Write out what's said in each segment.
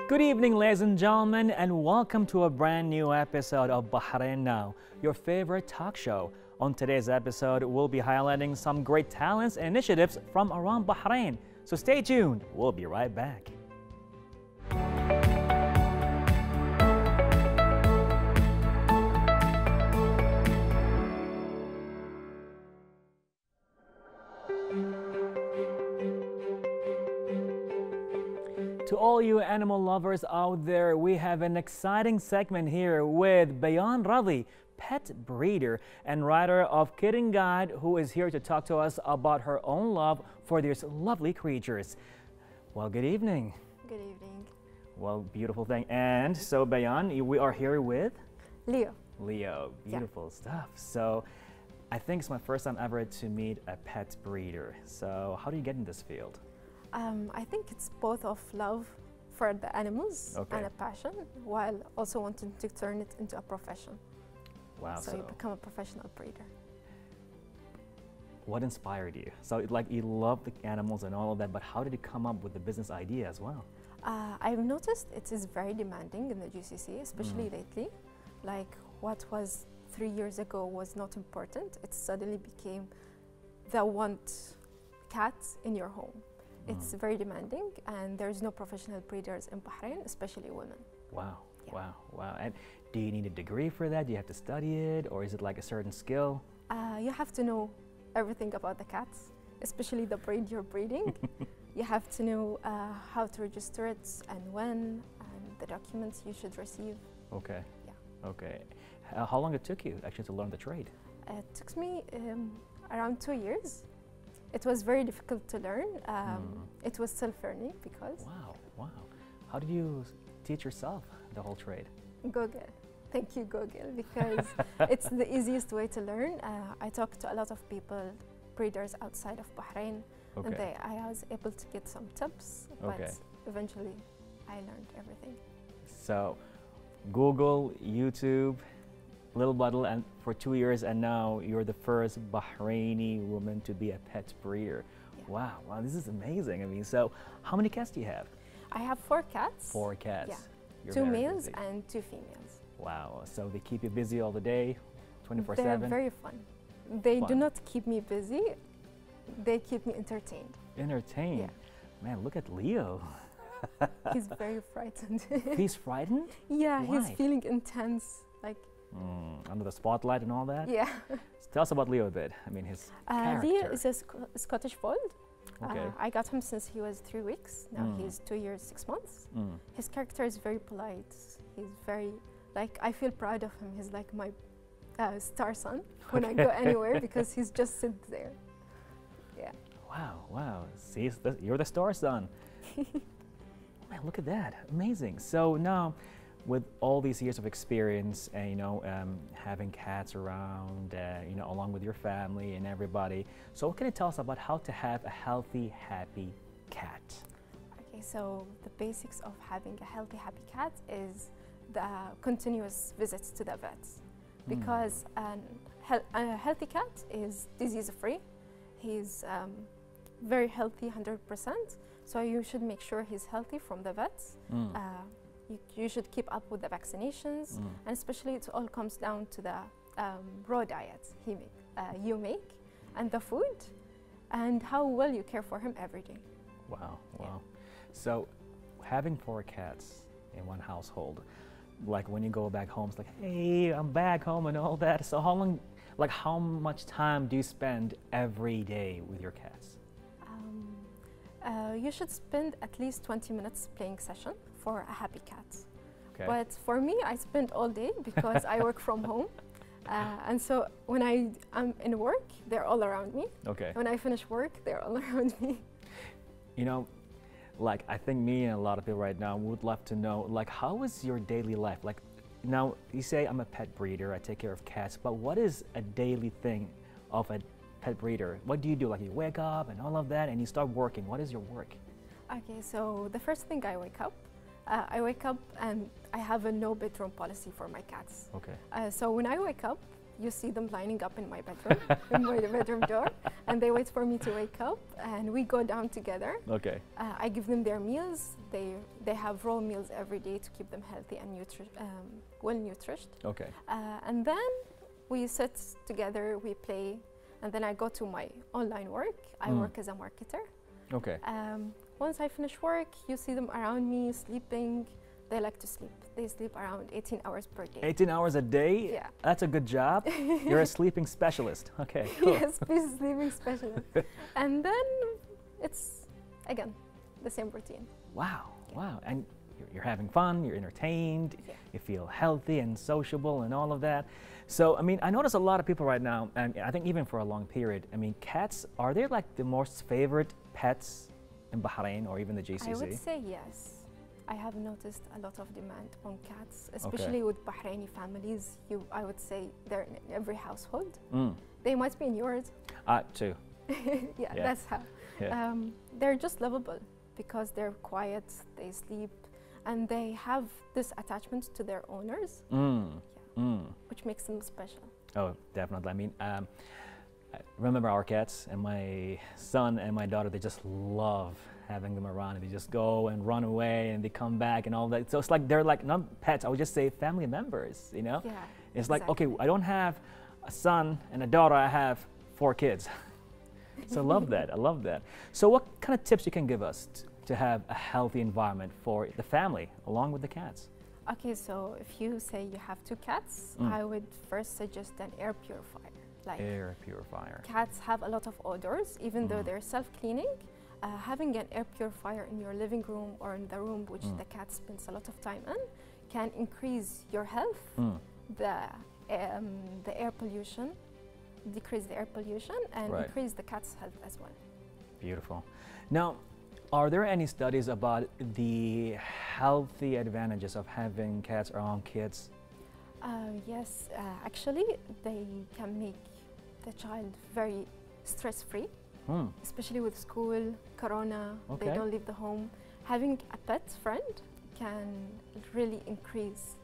Good evening, ladies and gentlemen, and welcome to a brand new episode of Bahrain Now, your favorite talk show. On today's episode, we'll be highlighting some great talents and initiatives from around Bahrain. So stay tuned, we'll be right back. To all you animal lovers out there, we have an exciting segment here with Bayan Radhi, pet breeder and writer of Kitten Guide, who is here to talk to us about her own love for these lovely creatures. Well, good evening. Good evening. Well, beautiful thing. And so, Bayan, we are here with? Leo. Leo. Beautiful stuff. So, I think it's my first time ever to meet a pet breeder. So, how do you get in this field? I think it's both of love for the animals and a passion, while also wanting to turn it into a profession. Wow. So you become a professional breeder. What inspired you? So like you love the animals and all of that, but how did you come up with the business idea as well? I've noticed it is very demanding in the GCC, especially lately. Like what was 3 years ago was not important. It suddenly became the want cat in your home. It's very demanding, and there's no professional breeders in Bahrain, especially women. Wow, wow, wow. And do you need a degree for that? Do you have to study it, or is it like a certain skill? You have to know everything about the cats, especially the breed you're breeding. You have to know how to register it and when, and the documents you should receive. Okay. Yeah. Okay. How long it took you actually to learn the trade? It took me around 2 years. It was very difficult to learn. It was self-learning because... Wow, wow. How did you teach yourself the whole trade? Google. Thank you, Google, because it's the easiest way to learn. I talked to a lot of people, breeders outside of Bahrain, and I was able to get some tips, but eventually I learned everything. So, Google, YouTube, little bundle, and for 2 years, and now you're the first Bahraini woman to be a pet breeder. Yeah. Wow, wow, this is amazing. I mean, so how many cats do you have? I have 4 cats. 4 cats. Yeah. You're 2 males and 2 females. Wow, so they keep you busy all the day, 24/7? They're very fun. They do not keep me busy, they keep me entertained. Entertained? Yeah. Man, look at Leo. He's very frightened. He's frightened? Yeah, why? He's feeling intense, like... under the spotlight and all that? Yeah. Tell us about Leo a bit. I mean, his character. Leo is a Scottish Fold. Okay. I got him since he was 3 weeks. Now he's 2 years, 6 months. His character is very polite. He's very, like, I feel proud of him. He's like my star son when I go anywhere because he's just sits there. Yeah. Wow, wow. See, you're the star son. Man, look at that. Amazing. So now, with all these years of experience and, you know, having cats around, you know, along with your family and everybody, so what can you tell us about how to have a healthy, happy cat? Okay, so the basics of having a healthy, happy cat is the continuous visits to the vets, because a healthy cat is disease-free. He's very healthy, 100%. So you should make sure he's healthy from the vets. You should keep up with the vaccinations, and especially it all comes down to the raw diet you make, and the food, and how well you care for him every day. Wow, wow. Yeah. So having 4 cats in one household, like when you go back home, it's like, hey, I'm back home and all that. So how long, like how much time do you spend every day with your cats? You should spend at least 20 minutes playing session for a happy cat. Okay. But for me, I spend all day because I work from home. And so when I'm in work, they're all around me. Okay. When I finish work, they're all around me. You know, like I think me and a lot of people right now would love to know, like, how is your daily life? Like, now you say I'm a pet breeder, I take care of cats, but what is a daily thing of a pet breeder? What do you do? Like you wake up and all of that and you start working. What is your work? Okay, so the first thing I wake up and I have a no bedroom policy for my cats. Okay. So when I wake up, you see them lining up in my bedroom, in my bedroom door, and they wait for me to wake up, and we go down together. Okay. I give them their meals. They have raw meals every day to keep them healthy and well nourished. Okay. And then we sit together, we play, and then I go to my online work. I work as a marketer. Okay. Once I finish work, you see them around me sleeping. They like to sleep. They sleep around 18 hours per day. 18 hours a day? Yeah. That's a good job. You're a sleeping specialist. Okay, cool. Yes, sleeping specialist. And then it's, again, the same routine. Wow, wow. And you're having fun, you're entertained, Yeah. you feel healthy and sociable and all of that. So, I mean, I notice a lot of people right now, and I think even for a long period, I mean, cats, are they like the most favorite pets in Bahrain or even the GCC? I would say yes. I have noticed a lot of demand on cats, especially with Bahraini families. I would say they're in every household. They might be in yours. Too. Yeah, that's how. Yeah. They're just lovable because they're quiet, they sleep, and they have this attachment to their owners, which makes them special. Oh, definitely. I mean, I remember our cats, and my son and my daughter, they just love having them around, and they just go and run away and they come back and all that. So it's like they're like not pets, I would just say family members, you know? Yeah, it's like, okay, I don't have a son and a daughter, I have 4 kids. So I love that, I love that. So what kind of tips you can give us to have a healthy environment for the family along with the cats? Okay, so if you say you have 2 cats, I would first suggest an air purifier. Like air purifier. Cats have a lot of odors, even though they're self-cleaning. Having an air purifier in your living room or in the room which the cat spends a lot of time in can increase your health, the air pollution, decrease the air pollution, and increase the cat's health as well. Beautiful. Now, are there any studies about the healthy advantages of having cats around kids? Yes, actually, they can make the child very stress-free. Especially with school, corona, they don't leave the home. Having a pet friend can really increase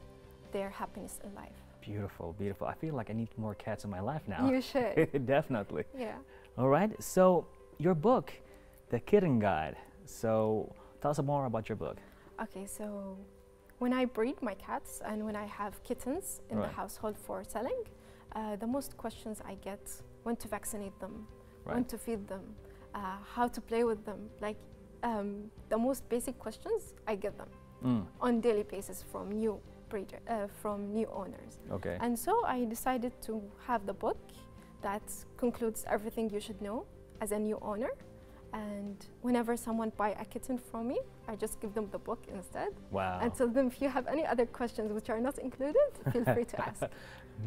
their happiness in life. Beautiful, beautiful. I feel like I need more cats in my life now. You should. Definitely. Yeah. All right. So your book, The Kitten Guide. So tell us more about your book. Okay, so when I breed my cats and when I have kittens in the household for selling, the most questions I get: when to vaccinate them, when to feed them, how to play with them. Like the most basic questions, I get them on daily basis from new owners. Okay. And so I decided to have the book that concludes everything you should know as a new owner. And whenever someone buy a kitten from me, I just give them the book instead. Wow. And tell them if you have any other questions which are not included, feel free to ask.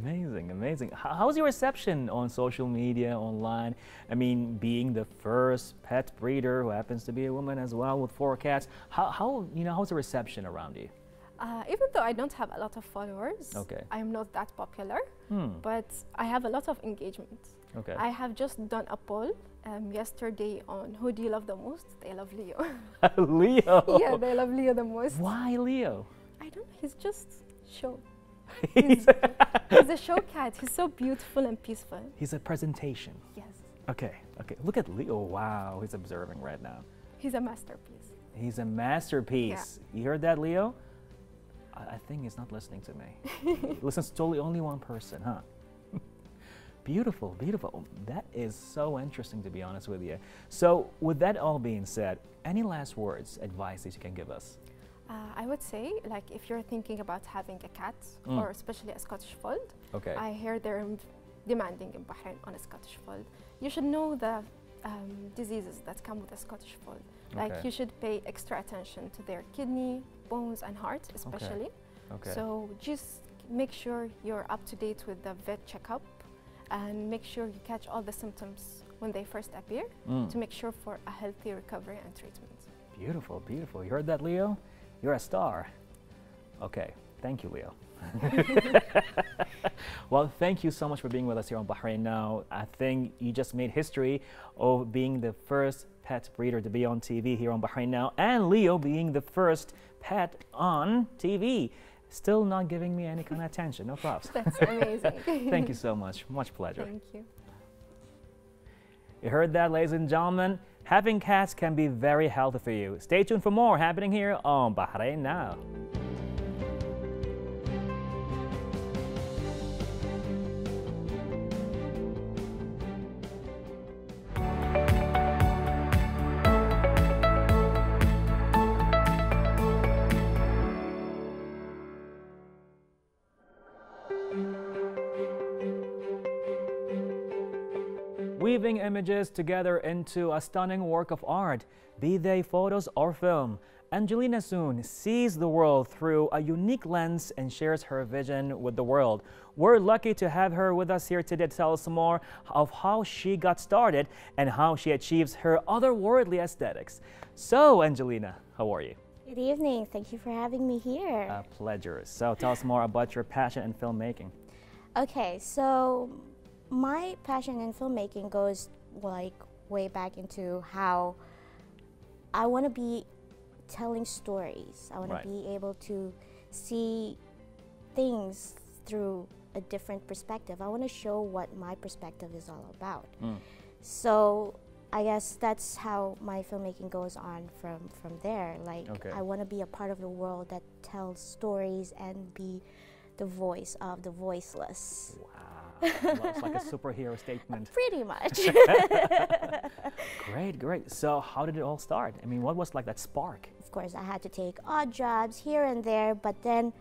Amazing, amazing. How's your reception on social media, online? I mean, being the first pet breeder who happens to be a woman as well with 4 cats, how's the reception around you? Even though I don't have a lot of followers, I am not that popular, but I have a lot of engagement. Okay. I have just done a poll yesterday on who do you love the most. They love Leo. Leo? Yeah, they love Leo the most. Why Leo? I don't know, he's just show. He's a show cat. He's so beautiful and peaceful. He's a presentation. Yes. Okay, okay. Look at Leo. Wow, he's observing right now. He's a masterpiece. He's a masterpiece. Yeah. You heard that, Leo? I think he's not listening to me. He listens to only one person, huh? Beautiful, beautiful. That is so interesting, to be honest with you. So with that all being said, any last words, advice that you can give us? I would say, like, if you're thinking about having a cat, or especially a Scottish Fold, I hear they're demanding in Bahrain on a Scottish Fold. You should know the diseases that come with a Scottish Fold. Like, you should pay extra attention to their kidney, bones, and heart, especially. So just make sure you're up to date with the vet checkup, and make sure you catch all the symptoms when they first appear to make sure for a healthy recovery and treatment. Beautiful, beautiful. You heard that, Leo? You're a star. Okay, thank you, Leo. Well, thank you so much for being with us here on Bahrain Now. I think you just made history of being the first pet breeder to be on TV here on Bahrain Now, and Leo being the first pet on TV. Still not giving me any kind of attention. No props. That's amazing. Thank you so much. Much pleasure. Thank you. You heard that, ladies and gentlemen. Having cats can be very healthy for you. Stay tuned for more happening here on Bahrain Now. Weaving images together into a stunning work of art, be they photos or film, Angelina soon sees the world through a unique lens and shares her vision with the world. We're lucky to have her with us here today to tell us more of how she got started and how she achieves her otherworldly aesthetics. So, Angelina, how are you? Good evening. Thank you for having me here. A pleasure. So, tell us more about your passion in filmmaking. Okay, so my passion in filmmaking goes like way back into how I want to be telling stories. I want Right. to be able to see things through a different perspective. I want to show what my perspective is all about. So I guess that's how my filmmaking goes on from there. Like Okay. I want to be a part of the world that tells stories and be the voice of the voiceless. Wow. It's like a superhero statement. Pretty much. Great, great. So how did it all start? I mean, what was like that spark? Of course, I had to take odd jobs here and there, but then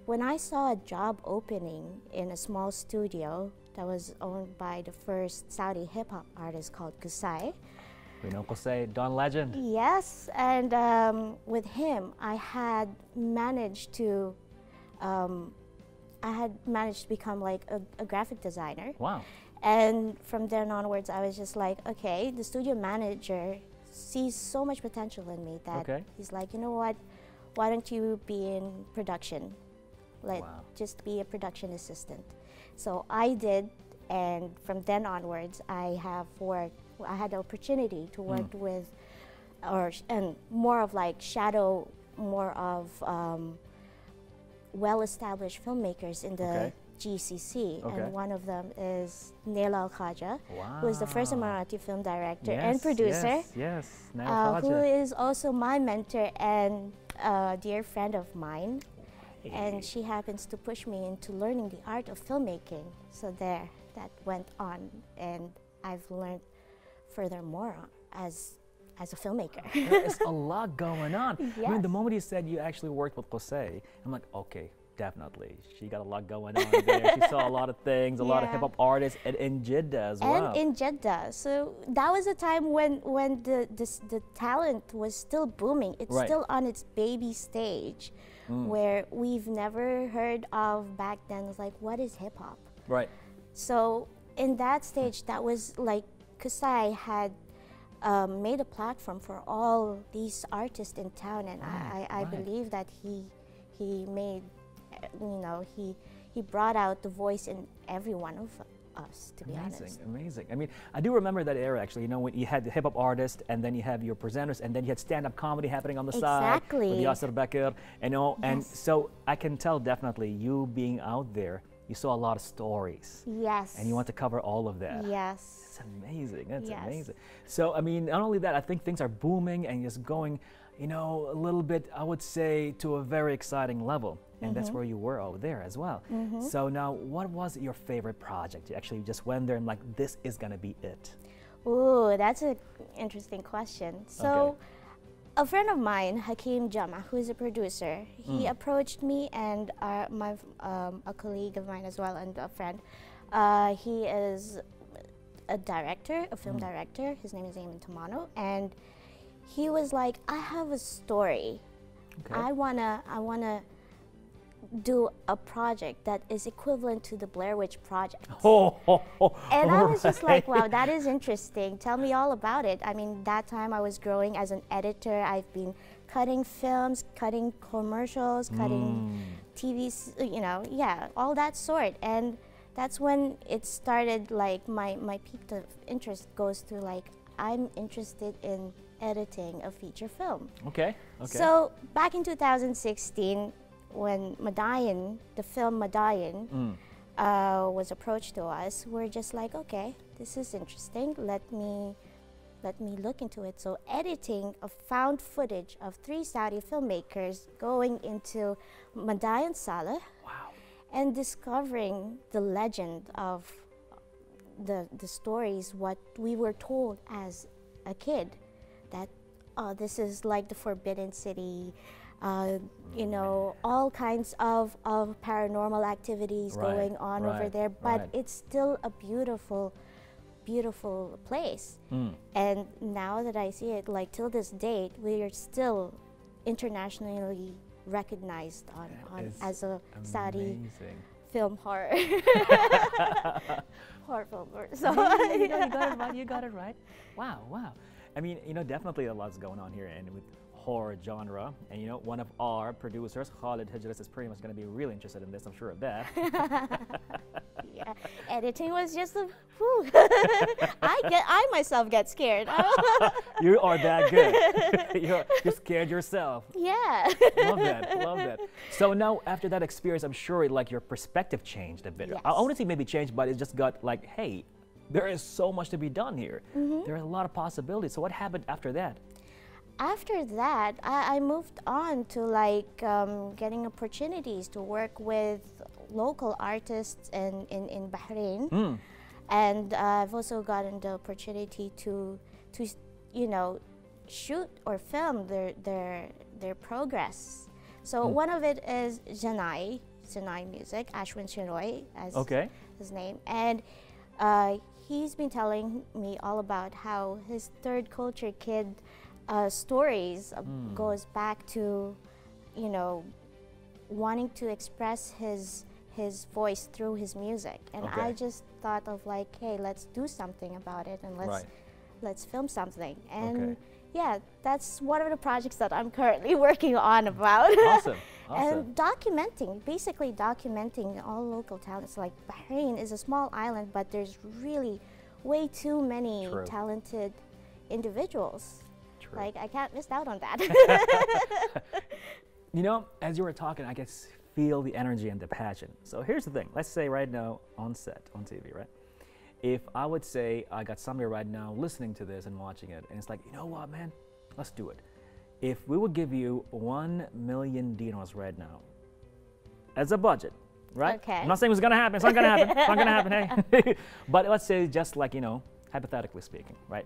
when I saw a job opening in a small studio that was owned by the first Saudi hip-hop artist called Qusay. We know Jose, Don Legend. Yes, and with him, I had managed to become like a graphic designer. Wow. And from then onwards, I was just like, okay, the studio manager sees so much potential in me that Okay. he's like, you know what, why don't you be in production? Like, Wow. just be a production assistant. So I did, and from then onwards, I had the opportunity to work with, and more of like shadow, more of well-established filmmakers in the Okay. GCC, Okay. and one of them is Naila Al-Khaja, Wow. who is the first Emirati film director Yes, and producer, Yes, who is also my mentor and a dear friend of mine. And she happens to push me into learning the art of filmmaking. So that went on, and I've learned furthermore as a filmmaker. There's a lot going on. I mean, Yes. the moment you said you actually worked with Jose, I'm like, okay, definitely. She got a lot going on there. She saw a lot of things, a lot of Yeah. hip-hop artists, and in Jeddah as well. And in Jeddah. So that was a time when the talent was still booming. It's Right. still on its baby stage, where we've never heard of back then. It's like, what is hip hop? Right. So in that stage, that was like Qusay had made a platform for all these artists in town, and I right. believe that he made, he brought out the voice in every one of us, to be honest. Amazing, amazing. I mean, I do remember that era actually. You know, when you had the hip hop artist, and then you have your presenters, and then you had stand-up comedy happening on the side with Exactly. Yasser Bekir, and Yes. so I can tell definitely you being out there, you saw a lot of stories, Yes. and you want to cover all of that. Yes. That's amazing. That's Yes. amazing. So, I mean, not only that, I think things are booming and just going, you know, a little bit, I would say, to a very exciting level. And that's where you were over there as well. So now, what was your favorite project? You actually just went there and like, this is gonna be it. Ooh, that's an interesting question. So, Okay. a friend of mine, Hakeem Jama, who is a producer, he approached me and a colleague of mine as well, and a friend. He is a director, a film director. His name is Eamon Tamano, and he was like, "I have a story. Okay. I wanna do a project that is equivalent to the Blair Witch Project." And I was just like, wow, that is interesting. Tell me all about it. I mean, that time I was growing as an editor. I've been cutting films, cutting commercials, cutting TVs, all that sort. And that's when it started, like, my peak of interest goes to, like, I'm interested in editing a feature film. Okay. So back in 2016, when Madayan, the film Madayan, was approached to us, we're just like, okay, this is interesting. Let me look into it. So editing a found footage of 3 Saudi filmmakers going into Madayan Saleh, Wow. and discovering the legend of the stories, what we were told as a kid, that this is like the Forbidden City, you know, all kinds of paranormal activities going on over there, but it's still a beautiful place. And now that I see it, like till this date, we are still internationally recognized as a Saudi film horror. Horror film. So you got it right. You got it right. Wow, wow. I mean, you know, definitely a lot's going on here, and with horror genre, and you know, one of our producers, Khalid Hijras, is pretty much going to be really interested in this. I'm sure of that. Yeah, editing was just a whew. I myself get scared. You are that good. You scared yourself. Yeah. Love that. Love that. So now, after that experience, I'm sure like your perspective changed a bit. Yes. I wouldn't say maybe changed, but it just got like, hey, there is so much to be done here. There are a lot of possibilities. So what happened after that? After that, I moved on to like getting opportunities to work with local artists in Bahrain, and I've also gotten the opportunity to you know, shoot or film their progress. So one of it is Janai Music, Ashwin Shinoy as his name, and he's been telling me all about how his third culture kid stories goes back to, you know, wanting to express his voice through his music, and I just thought of like, hey, let's do something about it, and let's film something, and yeah, that's one of the projects that I'm currently working on about. Awesome. And basically documenting all local talents. Like Bahrain is a small island, but there's really way too many talented individuals. Like, I can't miss out on that. You know, as you were talking, I could feel the energy and the passion. So here's the thing. Let's say right now on set, on TV, right? If I would say I got somebody right now listening to this and watching it, and it's like, you know what, man? Let's do it. If we would give you 1 million dinars right now as a budget, right? Okay. I'm not saying it's going to happen. It's not going to happen. It's not going to happen, hey. But let's say just like, you know, hypothetically speaking, right?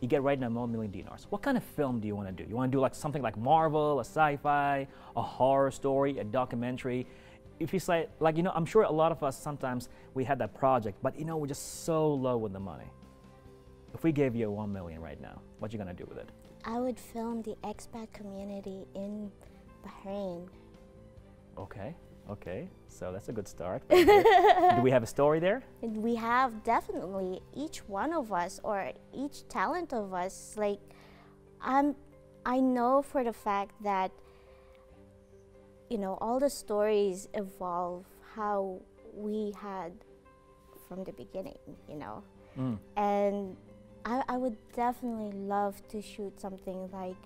You get right now 1 million dinars. What kind of film do you want to do? You want to do like something like Marvel, a sci-fi, a horror story, a documentary? If you say, like, you know, I'm sure a lot of us sometimes we had that project, but you know, we're just so low with the money. If we gave you 1 million right now, what you gonna do with it? I would film the expat community in Bahrain. Okay, okay. So that's a good start. Do we have a story there? We have definitely, each one of us or each talent of us, like, I know for the fact that, you know, all the stories evolve how we had from the beginning, you know. And I would definitely love to shoot something like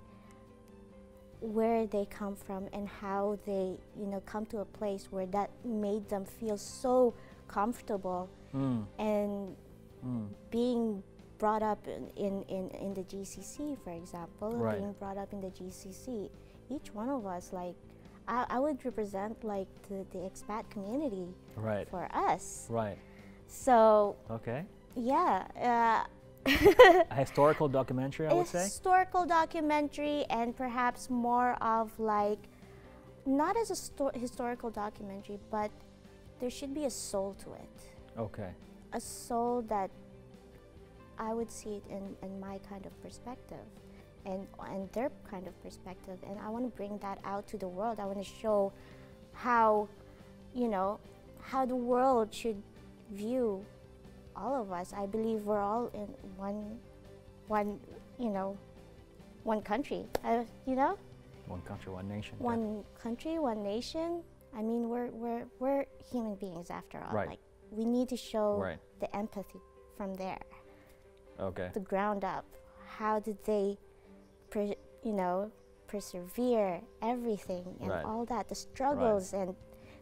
where they come from and how they, you know, come to a place where that made them feel so comfortable and being brought up in the GCC, for example, being brought up in the GCC. Each one of us, like, I would represent like the expat community for us. Right. So. Okay. Yeah. A historical documentary, I would say? Historical documentary, and perhaps more of like, not as a historical documentary, but there should be a soul to it. Okay. A soul that I would see it in my kind of perspective and their kind of perspective. And I want to bring that out to the world. I want to show how, you know, how the world should view all of us. I believe we're all in one, you know, one country, you know? One country, one nation. One country, one nation. I mean, we're human beings after all. Right. Like, we need to show the empathy from there. Okay. The ground up. How did they, you know, persevere, everything, and Right. all that, the struggles and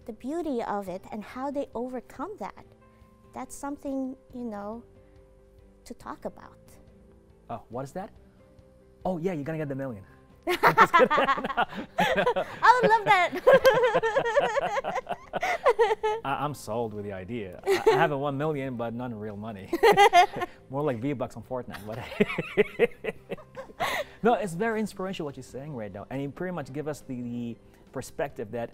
the beauty of it, and how they overcome that. That's something, you know, to talk about. Oh, what is that? Oh yeah, you're gonna get the million. I would love that. I'm sold with the idea. I have a 1 million, but not in real money. More like V-Bucks on Fortnite. But no, it's very inspirational what you're saying right now, and you pretty much give us the perspective that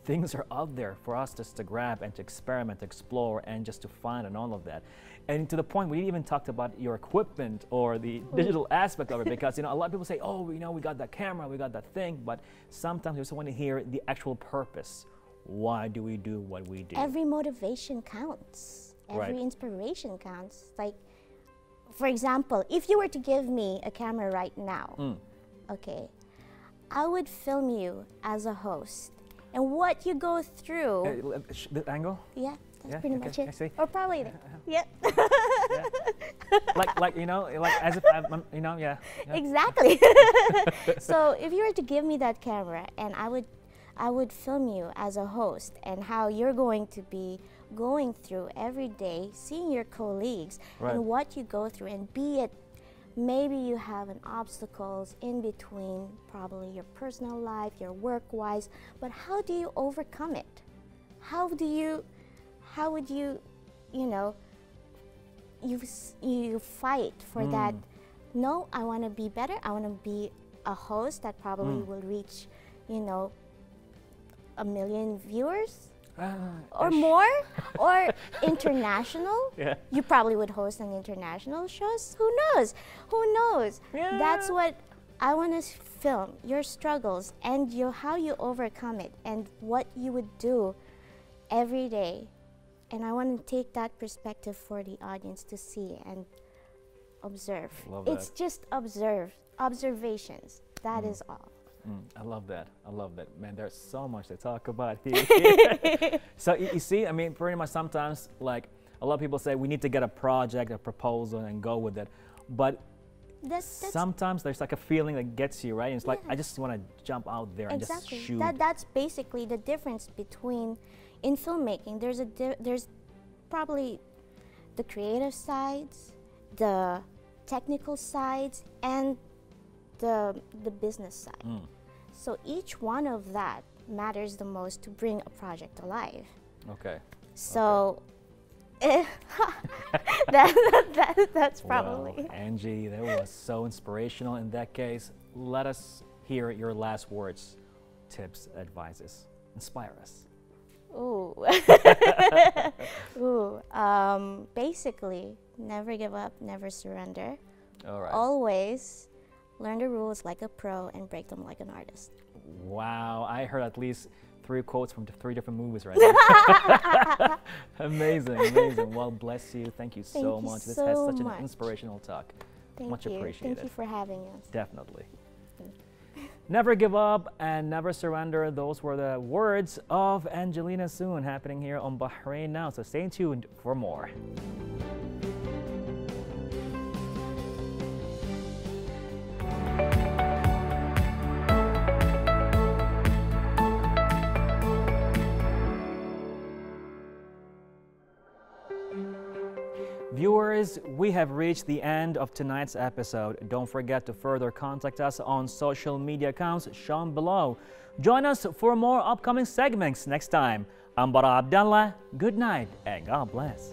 things are out there for us just to grab and to experiment, to explore, and just to find and all of that. And to the point, we even talked about your equipment or the digital aspect of it, because you know a lot of people say, oh, you know, we got that camera, we got that thing, but sometimes we just want to hear the actual purpose. Why do we do what we do? Every motivation counts. Every Right. inspiration counts. Like, for example, if you were to give me a camera right now, okay, I would film you as a host. And what you go through, The angle? yeah, that's Yeah, pretty okay, much I it. see. Or probably there. Yeah. Yeah. like you know, like as if I'm, you know, yeah. Exactly. So if you were to give me that camera, and I would film you as a host, and how you're going to be going through every day, seeing your colleagues, Right. and what you go through, and be it maybe you have an obstacles in between, probably your personal life, your work-wise, but how do you overcome it? How would you, you know, you fight for that? No, I want to be better. I want to be a host that probably will reach, you know, 1 million viewers or more, or international. Yeah. You probably would host an international shows. Who knows? Who knows? Yeah. That's what I want to film, your struggles and how you overcome it, and what you would do every day. And I want to take that perspective for the audience to see and observe. Love It's that. just observations. That is all. I love that. I love that. Man, there's so much to talk about here. So you see, I mean, pretty much sometimes, like, a lot of people say we need to get a project, a proposal, and go with it. But That's sometimes there's like a feeling that gets you, right? And it's like, I just want to jump out there and exactly. just shoot. That's basically the difference between, in filmmaking, there's probably the creative sides, the technical sides, and the business side. So each one of that matters the most to bring a project alive. Okay. So that's probably. Well, Angie, that was so inspirational. In that case, let us hear your last words, tips, advices. Inspire us. Ooh. Ooh. Basically, never give up, never surrender. All right. Always learn the rules like a pro and break them like an artist. Wow, I heard at least 3 quotes from 3 different movies right now. Amazing, amazing. Well, bless you. Thank you so Thank you much. This so has such much. an inspirational talk. Thank Much you. appreciated. Thank you for having us. Definitely. Never give up and never surrender. Those were the words of Angelina soon happening here on Bahrain Now. So stay tuned for more. Viewers, we have reached the end of tonight's episode. Don't forget to further contact us on social media accounts shown below. Join us for more upcoming segments next time. I'm Bara Abdallah. Good night and God bless.